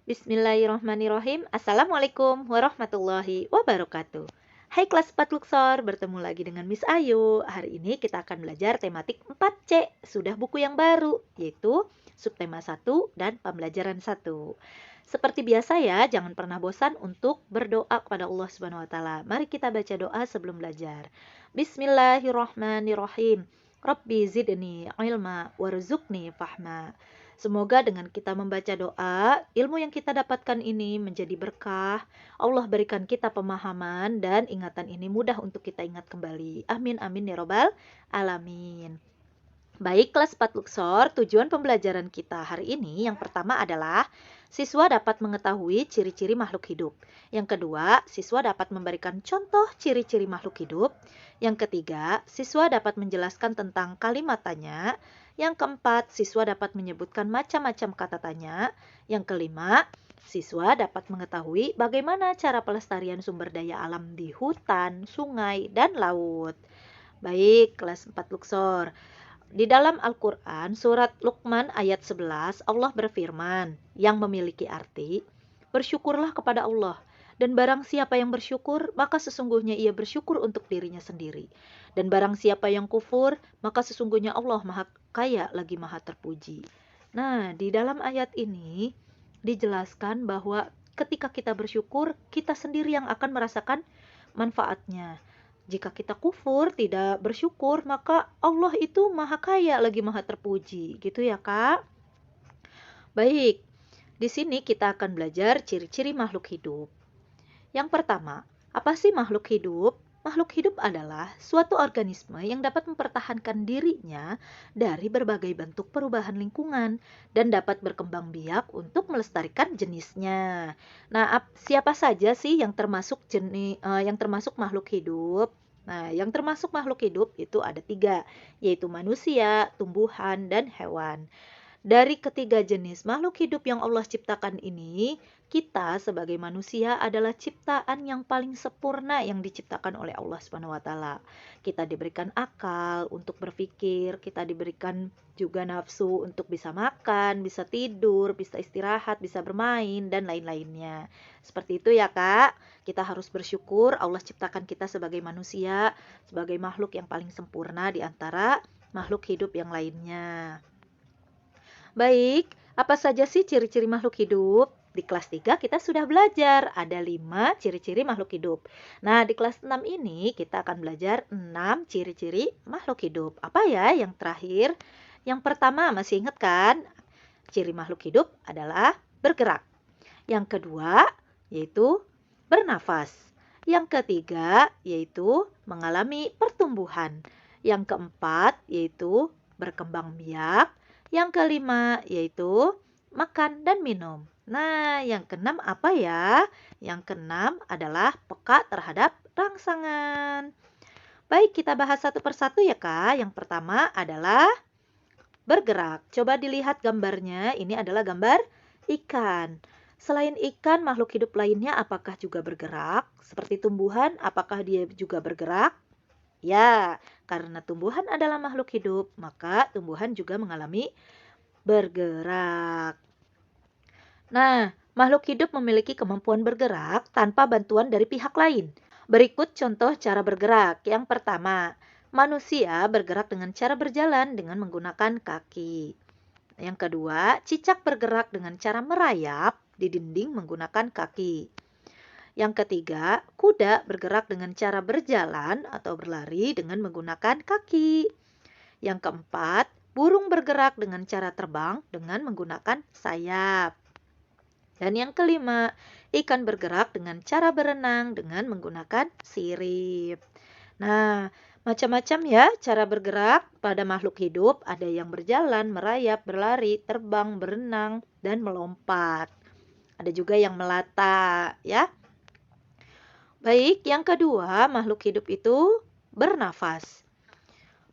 Bismillahirrahmanirrahim. Assalamualaikum warahmatullahi wabarakatuh. Hai kelas 4 Luxor, bertemu lagi dengan Miss Ayu. Hari ini kita akan belajar tematik 4C, sudah buku yang baru, yaitu subtema 1 dan pembelajaran 1. Seperti biasa ya, jangan pernah bosan untuk berdoa kepada Allah Subhanahu wa taala. Mari kita baca doa sebelum belajar. Bismillahirrahmanirrahim. Rabbi zidni ilma warzuqni fahma. Semoga dengan kita membaca doa, ilmu yang kita dapatkan ini menjadi berkah. Allah berikan kita pemahaman dan ingatan ini mudah untuk kita ingat kembali. Amin amin ya robbal alamin. Baik, kelas 4 Luxor, tujuan pembelajaran kita hari ini yang pertama adalah siswa dapat mengetahui ciri-ciri makhluk hidup. Yang kedua, siswa dapat memberikan contoh ciri-ciri makhluk hidup. Yang ketiga, siswa dapat menjelaskan tentang kalimat tanya. Yang keempat, siswa dapat menyebutkan macam-macam kata tanya. Yang kelima, siswa dapat mengetahui bagaimana cara pelestarian sumber daya alam di hutan, sungai, dan laut. Baik, kelas 4 Luxor. Di dalam Al-Quran, surat Luqman ayat 11, Allah berfirman yang memiliki arti, bersyukurlah kepada Allah, dan barang siapa yang bersyukur, maka sesungguhnya ia bersyukur untuk dirinya sendiri. Dan barang siapa yang kufur, maka sesungguhnya Allah maha kaya lagi maha terpuji. Nah, di dalam ayat ini dijelaskan bahwa ketika kita bersyukur, kita sendiri yang akan merasakan manfaatnya. Jika kita kufur, tidak bersyukur, maka Allah itu maha kaya lagi maha terpuji. Gitu ya, Kak? Baik, di sini kita akan belajar ciri-ciri makhluk hidup. Yang pertama, apa sih makhluk hidup? Makhluk hidup adalah suatu organisme yang dapat mempertahankan dirinya dari berbagai bentuk perubahan lingkungan dan dapat berkembang biak untuk melestarikan jenisnya. Nah, siapa saja sih yang termasuk makhluk hidup? Nah, yang termasuk makhluk hidup itu ada 3, yaitu manusia, tumbuhan, dan hewan. Dari ketiga jenis makhluk hidup yang Allah ciptakan ini, kita sebagai manusia adalah ciptaan yang paling sempurna yang diciptakan oleh Allah Subhanahu wa taala. Kita diberikan akal untuk berpikir, kita diberikan juga nafsu untuk bisa makan, bisa tidur, bisa istirahat, bisa bermain dan lain-lainnya. Seperti itu ya, Kak. Kita harus bersyukur Allah ciptakan kita sebagai manusia, sebagai makhluk yang paling sempurna di antara makhluk hidup yang lainnya. Baik, apa saja sih ciri-ciri makhluk hidup? Di kelas 3 kita sudah belajar, ada 5 ciri-ciri makhluk hidup. Nah, di kelas 6 ini kita akan belajar 6 ciri-ciri makhluk hidup. Apa ya yang terakhir? Yang pertama, masih ingat kan? Ciri makhluk hidup adalah bergerak. Yang kedua, yaitu bernafas. Yang ketiga, yaitu mengalami pertumbuhan. Yang keempat, yaitu berkembang biak. Yang kelima yaitu makan dan minum. Nah, yang keenam apa ya? Yang keenam adalah peka terhadap rangsangan. Baik, kita bahas satu persatu ya, Kak. Yang pertama adalah bergerak. Coba dilihat gambarnya. Ini adalah gambar ikan. Selain ikan, makhluk hidup lainnya apakah juga bergerak? Seperti tumbuhan, apakah dia juga bergerak? Ya, karena tumbuhan adalah makhluk hidup, maka tumbuhan juga mengalami bergerak. Nah, makhluk hidup memiliki kemampuan bergerak tanpa bantuan dari pihak lain. Berikut contoh cara bergerak. Yang pertama, manusia bergerak dengan cara berjalan dengan menggunakan kaki. Yang kedua, cicak bergerak dengan cara merayap di dinding menggunakan kaki. Yang ketiga, kuda bergerak dengan cara berjalan atau berlari dengan menggunakan kaki. Yang keempat, burung bergerak dengan cara terbang dengan menggunakan sayap. Dan yang kelima, ikan bergerak dengan cara berenang dengan menggunakan sirip. Nah, macam-macam ya cara bergerak pada makhluk hidup. Ada yang berjalan, merayap, berlari, terbang, berenang, dan melompat. Ada juga yang melata ya. Baik, yang kedua, makhluk hidup itu bernafas.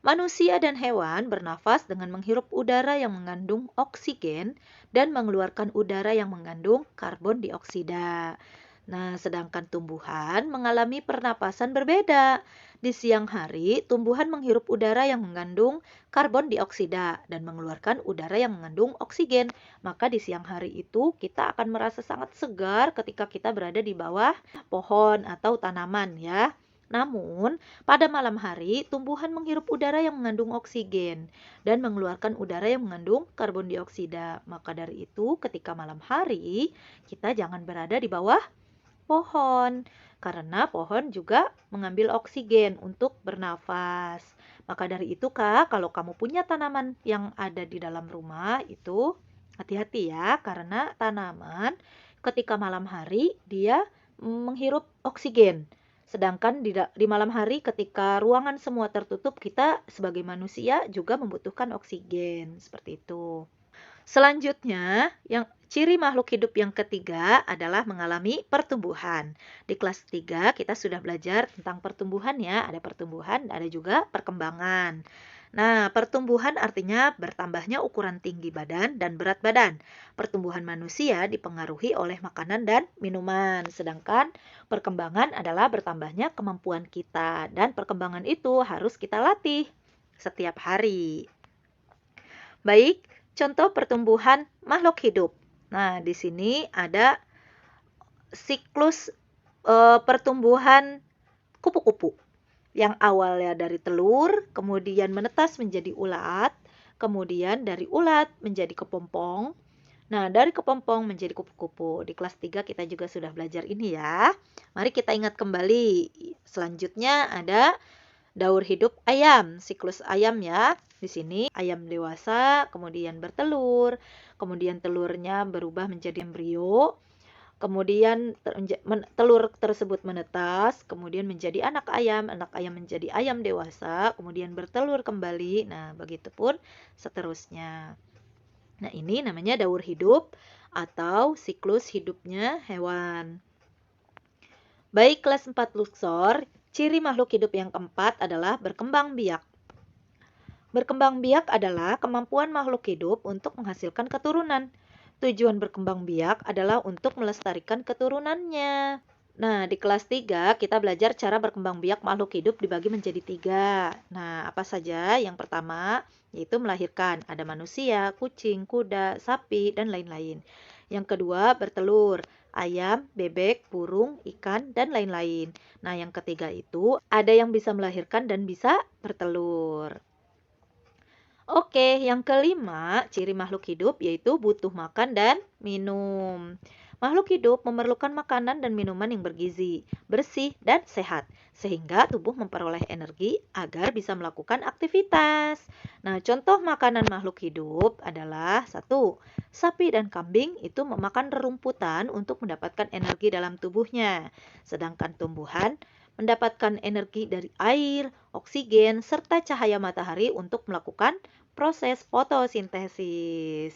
Manusia dan hewan bernafas dengan menghirup udara yang mengandung oksigen dan mengeluarkan udara yang mengandung karbon dioksida. Nah, sedangkan tumbuhan mengalami pernapasan berbeda. Di siang hari, tumbuhan menghirup udara yang mengandung karbon dioksida dan mengeluarkan udara yang mengandung oksigen. Maka di siang hari itu kita akan merasa sangat segar ketika kita berada di bawah pohon atau tanaman ya. Namun, pada malam hari, tumbuhan menghirup udara yang mengandung oksigen dan mengeluarkan udara yang mengandung karbon dioksida. Maka dari itu, ketika malam hari, kita jangan berada di bawah pohon, karena pohon juga mengambil oksigen untuk bernafas. Maka dari itu, Kak, kalau kamu punya tanaman yang ada di dalam rumah itu hati-hati ya, karena tanaman ketika malam hari dia menghirup oksigen. Sedangkan di malam hari ketika ruangan semua tertutup, kita sebagai manusia juga membutuhkan oksigen. Seperti itu. Selanjutnya, yang ciri makhluk hidup yang ketiga adalah mengalami pertumbuhan. Di kelas 3 kita sudah belajar tentang pertumbuhan ya, ada pertumbuhan, ada juga perkembangan. Nah, pertumbuhan artinya bertambahnya ukuran tinggi badan dan berat badan. Pertumbuhan manusia dipengaruhi oleh makanan dan minuman, sedangkan perkembangan adalah bertambahnya kemampuan kita dan perkembangan itu harus kita latih setiap hari. Baik, contoh pertumbuhan makhluk hidup. Nah, di sini ada siklus pertumbuhan kupu-kupu yang awalnya dari telur, kemudian menetas menjadi ulat, kemudian dari ulat menjadi kepompong. Nah, dari kepompong menjadi kupu-kupu. Di kelas 3 kita juga sudah belajar ini ya. Mari kita ingat kembali. Selanjutnya ada daur hidup ayam, siklus ayam ya. Di sini ayam dewasa, kemudian bertelur, kemudian telurnya berubah menjadi embrio, kemudian telur tersebut menetas, kemudian menjadi anak ayam menjadi ayam dewasa, kemudian bertelur kembali. Nah, begitupun seterusnya. Nah, ini namanya daur hidup atau siklus hidupnya hewan. Baik, kelas 4 Luxor, ciri makhluk hidup yang keempat adalah berkembang biak. Berkembang biak adalah kemampuan makhluk hidup untuk menghasilkan keturunan. Tujuan berkembang biak adalah untuk melestarikan keturunannya. Nah, di kelas 3 kita belajar cara berkembang biak makhluk hidup dibagi menjadi 3. Nah, apa saja? Yang pertama, yaitu melahirkan. Ada manusia, kucing, kuda, sapi, dan lain-lain. Yang kedua, bertelur. Ayam, bebek, burung, ikan, dan lain-lain. Nah, yang ketiga itu ada yang bisa melahirkan dan bisa bertelur. Oke, yang kelima, ciri makhluk hidup yaitu butuh makan dan minum. Makhluk hidup memerlukan makanan dan minuman yang bergizi, bersih, dan sehat, sehingga tubuh memperoleh energi agar bisa melakukan aktivitas. Nah, contoh makanan makhluk hidup adalah satu, sapi dan kambing itu memakan rerumputan untuk mendapatkan energi dalam tubuhnya, sedangkan tumbuhan mendapatkan energi dari air, oksigen, serta cahaya matahari untuk melakukan proses fotosintesis.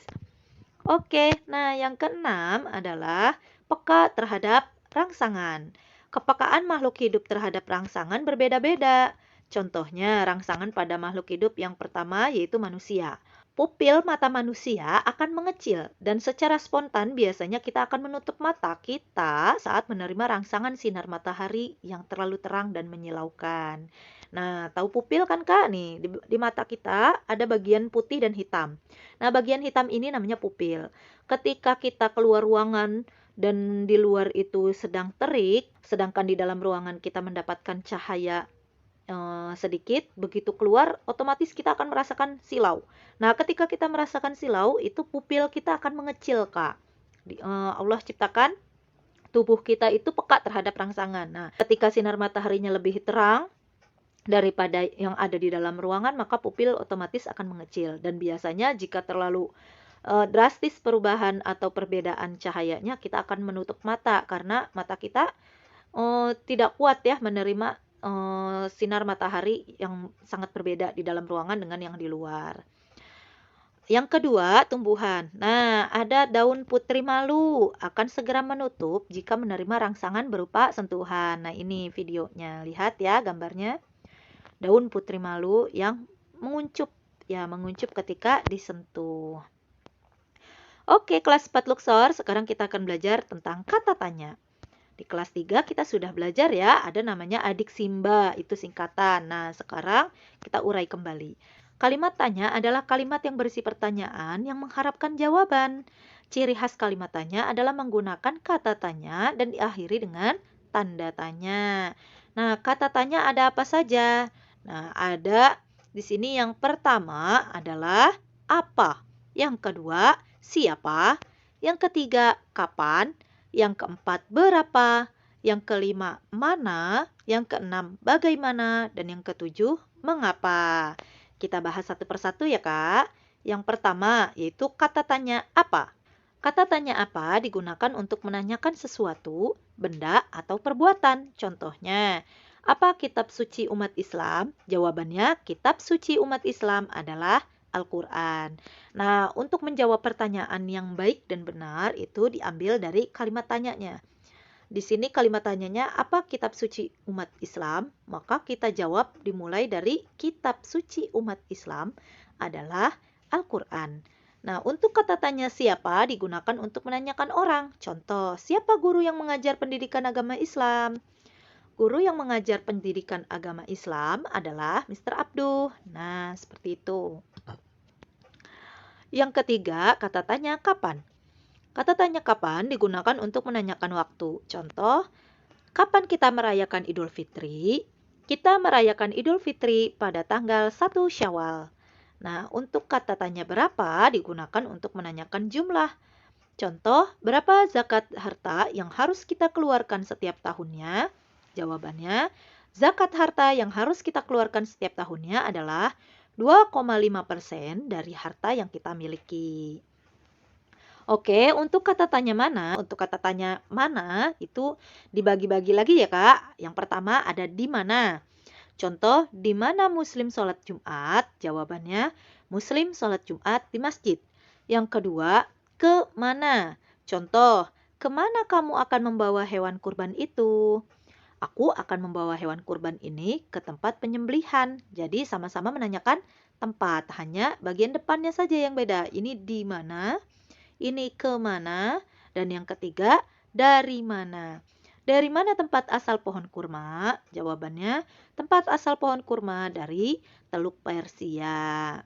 Oke, nah yang keenam adalah peka terhadap rangsangan. Kepekaan makhluk hidup terhadap rangsangan berbeda-beda. Contohnya, rangsangan pada makhluk hidup yang pertama yaitu manusia. Pupil mata manusia akan mengecil dan secara spontan biasanya kita akan menutup mata kita saat menerima rangsangan sinar matahari yang terlalu terang dan menyilaukan. Nah, tahu pupil kan Kak? Nih, di mata kita ada bagian putih dan hitam. Nah, bagian hitam ini namanya pupil. Ketika kita keluar ruangan dan di luar itu sedang terik, sedangkan di dalam ruangan kita mendapatkan cahaya sedikit, begitu keluar otomatis kita akan merasakan silau. Nah, ketika kita merasakan silau, itu pupil kita akan mengecil, Kak. Allah ciptakan tubuh kita itu peka terhadap rangsangan. Nah, ketika sinar mataharinya lebih terang daripada yang ada di dalam ruangan, maka pupil otomatis akan mengecil. Dan biasanya jika terlalu drastis perubahan atau perbedaan cahayanya, kita akan menutup mata karena mata kita tidak kuat ya menerima sinar matahari yang sangat berbeda di dalam ruangan dengan yang di luar. Yang kedua, tumbuhan. Nah, ada daun putri malu akan segera menutup jika menerima rangsangan berupa sentuhan. Nah, ini videonya. Lihat ya gambarnya. Daun putri malu yang menguncup, ya menguncup ketika disentuh. Oke, kelas 4 Luxor, sekarang kita akan belajar tentang kata tanya. Di kelas 3 kita sudah belajar ya, ada namanya adik Simba, itu singkatan. Nah, sekarang kita urai kembali. Kalimat tanya adalah kalimat yang berisi pertanyaan yang mengharapkan jawaban. Ciri khas kalimat tanya adalah menggunakan kata tanya dan diakhiri dengan tanda tanya. Nah, kata tanya ada apa saja? Nah, ada di sini yang pertama adalah apa? Yang kedua, siapa? Yang ketiga, kapan? Yang keempat, berapa? Yang kelima, mana? Yang keenam, bagaimana? Dan yang ketujuh, mengapa? Kita bahas satu persatu ya, Kak. Yang pertama, yaitu kata tanya apa? Kata tanya apa digunakan untuk menanyakan sesuatu, benda, atau perbuatan. Contohnya, apa kitab suci umat Islam? Jawabannya, kitab suci umat Islam adalah Al-Quran. Nah, untuk menjawab pertanyaan yang baik dan benar itu diambil dari kalimat tanyanya. Di sini kalimat tanyanya, apa kitab suci umat Islam? Maka kita jawab dimulai dari kitab suci umat Islam adalah Al-Quran. Nah, untuk kata tanya siapa digunakan untuk menanyakan orang. Contoh, siapa guru yang mengajar pendidikan agama Islam? Guru yang mengajar pendidikan agama Islam adalah Mr. Abduh. Nah, seperti itu. Yang ketiga, kata tanya kapan. Kata tanya kapan digunakan untuk menanyakan waktu. Contoh, kapan kita merayakan Idul Fitri? Kita merayakan Idul Fitri pada tanggal 1 Syawal. Nah, untuk kata tanya berapa digunakan untuk menanyakan jumlah. Contoh, berapa zakat harta yang harus kita keluarkan setiap tahunnya? Jawabannya, zakat harta yang harus kita keluarkan setiap tahunnya adalah 2,5% dari harta yang kita miliki. Oke, untuk kata tanya mana? Untuk kata tanya mana itu dibagi-bagi lagi ya, Kak. Yang pertama ada di mana. Contoh, di mana Muslim sholat Jumat? Jawabannya, Muslim sholat Jumat di masjid. Yang kedua, ke mana? Contoh, kemana kamu akan membawa hewan kurban itu? Aku akan membawa hewan kurban ini ke tempat penyembelihan. Jadi sama-sama menanyakan tempat, hanya bagian depannya saja yang beda. Ini di mana, ini ke mana, dan yang ketiga dari mana. Dari mana tempat asal pohon kurma? Jawabannya, tempat asal pohon kurma dari Teluk Persia.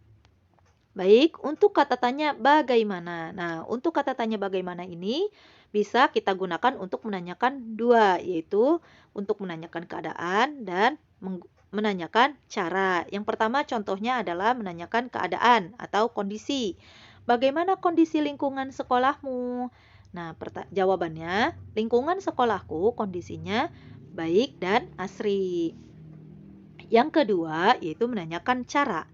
Baik, untuk kata tanya bagaimana. Nah, untuk kata tanya bagaimana ini bisa kita gunakan untuk menanyakan dua, yaitu untuk menanyakan keadaan dan menanyakan cara. Yang pertama contohnya adalah menanyakan keadaan atau kondisi. Bagaimana kondisi lingkungan sekolahmu? Nah, jawabannya, lingkungan sekolahku kondisinya baik dan asri. Yang kedua, yaitu menanyakan cara.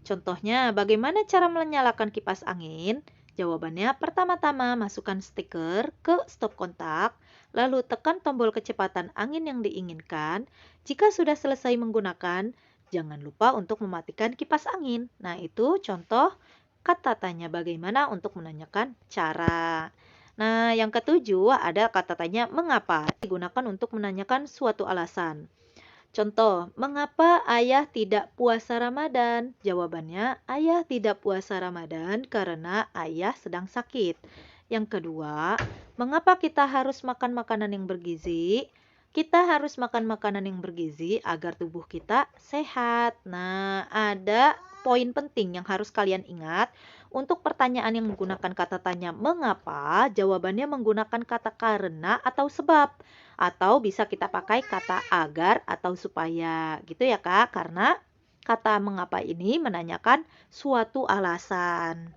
Contohnya, bagaimana cara menyalakan kipas angin? Jawabannya, pertama-tama masukkan stiker ke stop kontak, lalu tekan tombol kecepatan angin yang diinginkan. Jika sudah selesai menggunakan, jangan lupa untuk mematikan kipas angin. Nah, itu contoh kata tanya bagaimana untuk menanyakan cara. Nah, yang ketujuh ada kata tanya mengapa, digunakan untuk menanyakan suatu alasan. Contoh, mengapa ayah tidak puasa Ramadan? Jawabannya, ayah tidak puasa Ramadan karena ayah sedang sakit. Yang kedua, mengapa kita harus makan makanan yang bergizi? Kita harus makan makanan yang bergizi agar tubuh kita sehat. Nah, ada poin penting yang harus kalian ingat. Untuk pertanyaan yang menggunakan kata tanya mengapa, jawabannya menggunakan kata karena atau sebab. Atau bisa kita pakai kata agar atau supaya. Gitu ya, Kak. Karena kata mengapa ini menanyakan suatu alasan.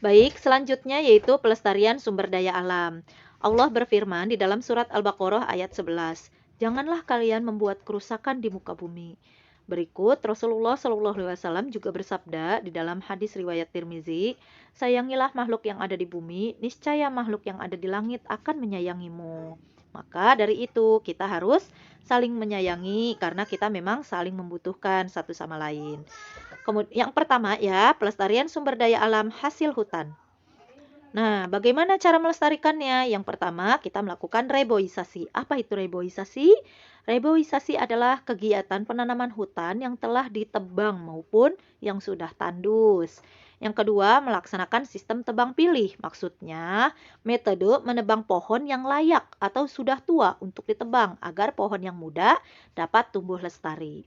Baik, selanjutnya yaitu pelestarian sumber daya alam. Allah berfirman di dalam surat Al-Baqarah ayat 11, janganlah kalian membuat kerusakan di muka bumi. Berikut Rasulullah SAW juga bersabda di dalam hadis riwayat Tirmizi, sayangilah makhluk yang ada di bumi, niscaya makhluk yang ada di langit akan menyayangimu. Maka dari itu kita harus saling menyayangi karena kita memang saling membutuhkan satu sama lain. Kemudian yang pertama ya, pelestarian sumber daya alam hasil hutan. Nah, bagaimana cara melestarikannya? Yang pertama, kita melakukan reboisasi. Apa itu reboisasi? Reboisasi adalah kegiatan penanaman hutan yang telah ditebang maupun yang sudah tandus. Yang kedua, melaksanakan sistem tebang pilih. Maksudnya, metode menebang pohon yang layak atau sudah tua untuk ditebang agar pohon yang muda dapat tumbuh lestari.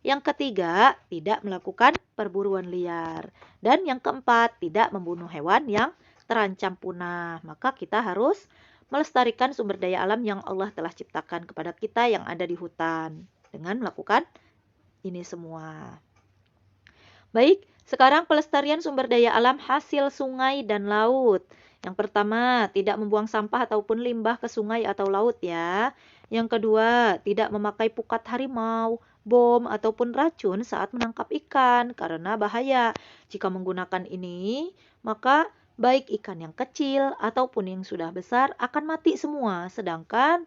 Yang ketiga, tidak melakukan perburuan liar. Dan yang keempat, tidak membunuh hewan yang terancam punah. Maka kita harus melestarikan sumber daya alam yang Allah telah ciptakan kepada kita yang ada di hutan dengan melakukan ini semua. Baik, sekarang pelestarian sumber daya alam hasil sungai dan laut. Yang pertama, tidak membuang sampah ataupun limbah ke sungai atau laut ya. Yang kedua, tidak memakai pukat harimau, bom, ataupun racun saat menangkap ikan karena bahaya. Jika menggunakan ini, maka baik ikan yang kecil ataupun yang sudah besar akan mati semua. Sedangkan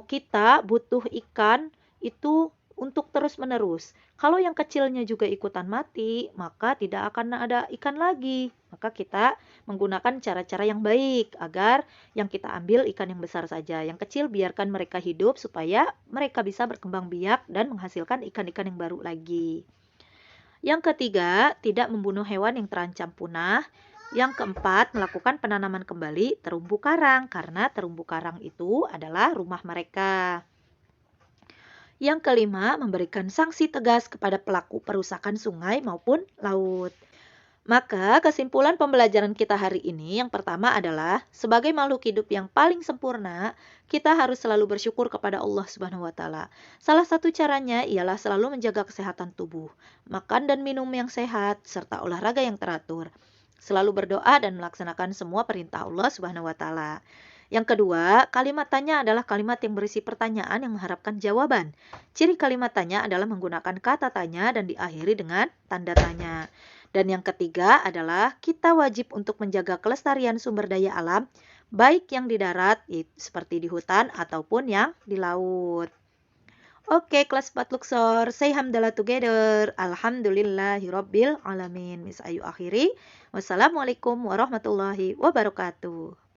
kita butuh ikan itu untuk terus-menerus. Kalau yang kecilnya juga ikutan mati, maka tidak akan ada ikan lagi. Maka kita menggunakan cara-cara yang baik agar yang kita ambil ikan yang besar saja. Yang kecil biarkan mereka hidup supaya mereka bisa berkembang biak dan menghasilkan ikan-ikan yang baru lagi. Yang ketiga, tidak membunuh hewan yang terancam punah. Yang keempat, melakukan penanaman kembali terumbu karang karena terumbu karang itu adalah rumah mereka. Yang kelima, memberikan sanksi tegas kepada pelaku perusakan sungai maupun laut. Maka kesimpulan pembelajaran kita hari ini yang pertama adalah sebagai makhluk hidup yang paling sempurna, kita harus selalu bersyukur kepada Allah Subhanahu wa taala. Salah satu caranya ialah selalu menjaga kesehatan tubuh, makan dan minum yang sehat serta olahraga yang teratur. Selalu berdoa dan melaksanakan semua perintah Allah Subhanahu wa taala. Yang kedua, kalimat tanya adalah kalimat yang berisi pertanyaan yang mengharapkan jawaban. Ciri kalimat tanya adalah menggunakan kata tanya dan diakhiri dengan tanda tanya. Dan yang ketiga adalah kita wajib untuk menjaga kelestarian sumber daya alam, baik yang di darat seperti di hutan ataupun yang di laut. Oke, kelas 4 Luxor, say hamdalah together. Alhamdulillahirabbil alamin. Ayu akhiri. Wassalamualaikum warahmatullahi wabarakatuh.